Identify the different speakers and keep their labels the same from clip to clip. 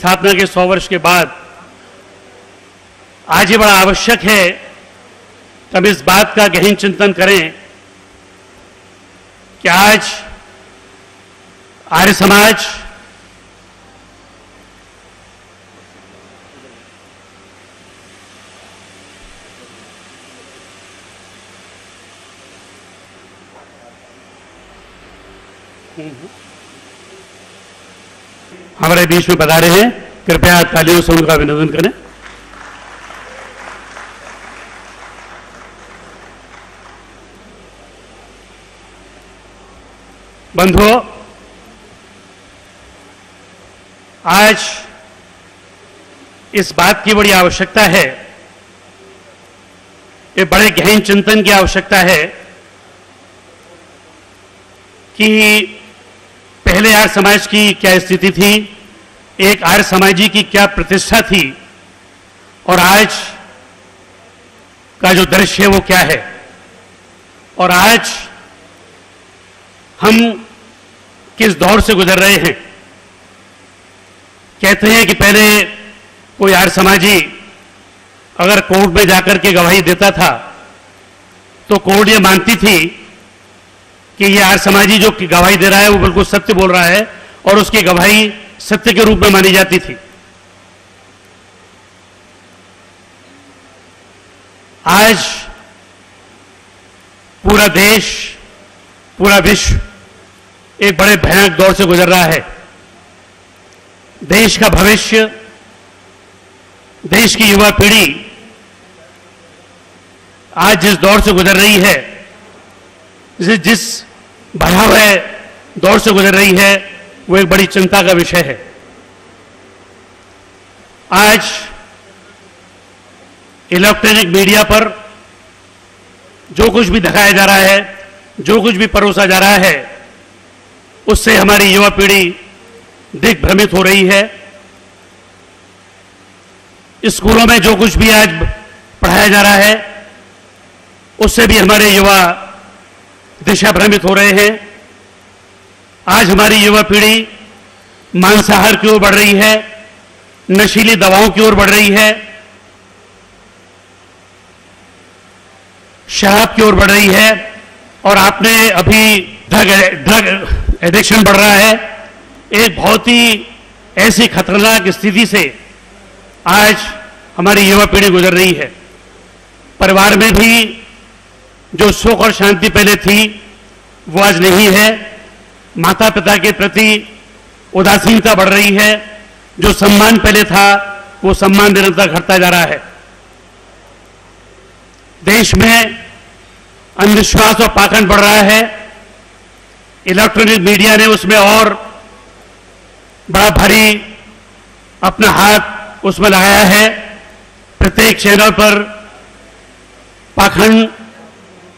Speaker 1: स्थापना के 100 वर्ष के बाद आज ये बड़ा आवश्यक है कि हम इस बात का गहन चिंतन करें कि आज आर्य समाज हमारे बीच में बता रहे हैं, कृपया तालियों से उनका अभिनंदन करें। बंधुओं, आज इस बात की बड़ी आवश्यकता है, ये बड़े गहन चिंतन की आवश्यकता है कि पहले आर्य समाज की क्या स्थिति थी, एक आर्य समाजी की क्या प्रतिष्ठा थी और आज का जो दृश्य है वो क्या है, और आज हम किस दौर से गुजर रहे हैं। कहते हैं कि पहले कोई आर्य समाजी अगर कोर्ट में जाकर के गवाही देता था तो कोर्ट ये मानती थी कि ये आर्य समाजी जो गवाही दे रहा है वो बिल्कुल सत्य बोल रहा है और उसकी गवाही सत्य के रूप में मानी जाती थी। आज पूरा देश, पूरा विश्व एक बड़े भयानक दौर से गुजर रहा है। देश का भविष्य, देश की युवा पीढ़ी आज जिस दौर से गुजर रही है, जिस भयावह दौर से गुजर रही है, वो एक बड़ी चिंता का विषय है। आज इलेक्ट्रॉनिक मीडिया पर जो कुछ भी दिखाया जा रहा है, जो कुछ भी परोसा जा रहा है, उससे हमारी युवा पीढ़ी दिग्भ्रमित हो रही है। स्कूलों में जो कुछ भी आज पढ़ाया जा रहा है, उससे भी हमारे युवा दिशा भ्रमित हो रहे हैं। आज हमारी युवा पीढ़ी मांसाहार की ओर बढ़ रही है, नशीली दवाओं की ओर बढ़ रही है, शराब की ओर बढ़ रही है, और आपने अभी ड्रग एडिक्शन बढ़ रहा है। एक बहुत ही ऐसी खतरनाक स्थिति से आज हमारी युवा पीढ़ी गुजर रही है। परिवार में भी जो सुख और शांति पहले थी वो आज नहीं है। माता पिता के प्रति उदासीनता बढ़ रही है। जो सम्मान पहले था वो सम्मान निरंतर घटता जा रहा है। देश में अंधविश्वास और पाखंड बढ़ रहा है। इलेक्ट्रॉनिक मीडिया ने उसमें और बड़ा भारी अपना हाथ उसमें लगाया है। प्रत्येक चैनल पर पाखंड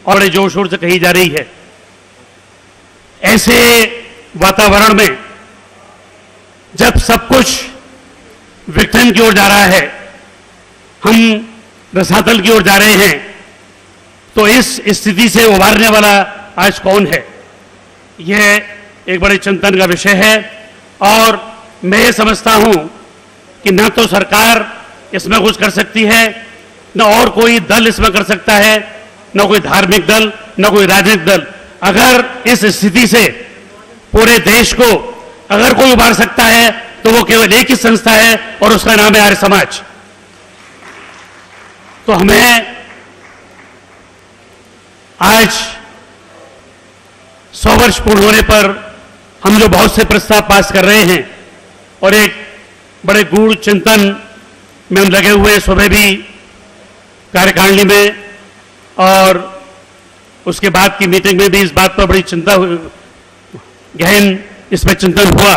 Speaker 1: और बड़े जोर शोर से कही जा रही है। ऐसे वातावरण में जब सब कुछ विघटन की ओर जा रहा है, हम रसातल की ओर जा रहे हैं, तो इस स्थिति से उबारने वाला आज कौन है? यह एक बड़े चिंतन का विषय है। और मैं ये समझता हूं कि न तो सरकार इसमें कुछ कर सकती है, न और कोई दल इसमें कर सकता है, न कोई धार्मिक दल, न कोई राजनीतिक दल। अगर इस स्थिति से पूरे देश को अगर कोई उबार सकता है तो वो केवल एक ही संस्था है और उसका नाम है आर्य समाज। तो हमें आज 100 वर्ष पूर्ण होने पर हम जो बहुत से प्रस्ताव पास कर रहे हैं और एक बड़े गूढ़ चिंतन में हम लगे हुए हैं, सुबह भी कार्यकारिणी में और उसके बाद की मीटिंग में भी इस बात पर बड़ी चिंता, गहन इसमें चिंतन हुआ।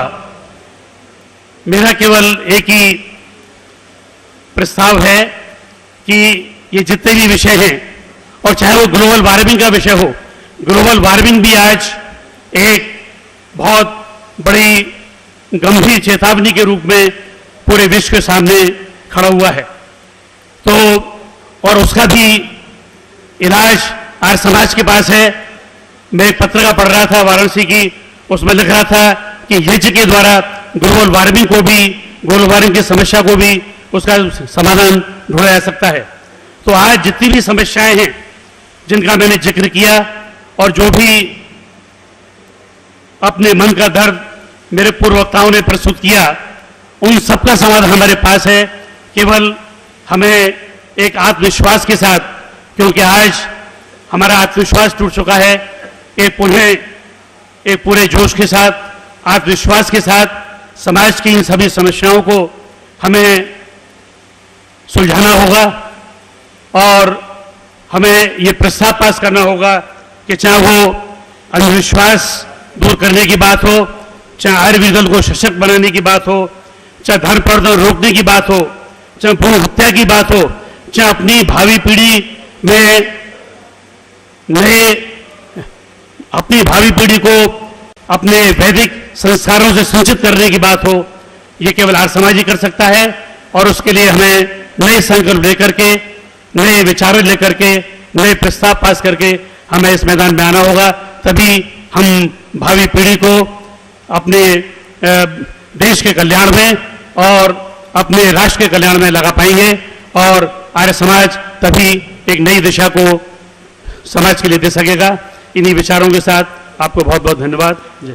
Speaker 1: मेरा केवल एक ही प्रस्ताव है कि ये जितने भी विषय हैं, और चाहे वो ग्लोबल वार्मिंग का विषय हो, ग्लोबल वार्मिंग भी आज एक बहुत बड़ी गंभीर चेतावनी के रूप में पूरे विश्व के सामने खड़ा हुआ है। तो और उसका भी इलाज आर्य समाज के पास है। मैं एक पत्रिका पढ़ रहा था वाराणसी की, उसमें लिख रहा था कि यज्ञ के द्वारा ग्लोबल वार्मिंग को भी ग्लोबल वार्मिंग की समस्या को भी उसका समाधान ढूंढा जा सकता है। तो आज जितनी भी समस्याएं हैं जिनका मैंने जिक्र किया और जो भी अपने मन का दर्द मेरे पूर्व वक्ताओं ने प्रस्तुत किया, उन सबका समाधान हमारे पास है। केवल हमें एक आत्मविश्वास के साथ, क्योंकि आज हमारा आत्मविश्वास टूट चुका है, एक पुनः एक पूरे जोश के साथ, आत्मविश्वास के साथ समाज की इन सभी समस्याओं को हमें सुलझाना होगा और हमें ये प्रस्ताव पास करना होगा कि चाहे वो अंधविश्वास दूर करने की बात हो, चाहे आयुर्वेदल को सशक्त बनाने की बात हो, चाहे धर्म प्रवर्धन रोकने की बात हो, चाहे भ्रूण हत्या की बात हो, चाहे अपनी भावी पीढ़ी में अपनी भावी पीढ़ी को अपने वैदिक संस्कारों से संचित करने की बात हो, ये केवल आर्य समाज ही कर सकता है। और उसके लिए हमें नए संकल्प लेकर के, नए विचार लेकर के, नए प्रस्ताव पास करके हमें इस मैदान में आना होगा। तभी हम भावी पीढ़ी को अपने देश के कल्याण में और अपने राष्ट्र के कल्याण में लगा पाएंगे और आर्य समाज तभी एक नई दिशा को समाज के लिए दे सकेगा। इन्हीं विचारों के साथ आपको बहुत बहुत धन्यवाद। जय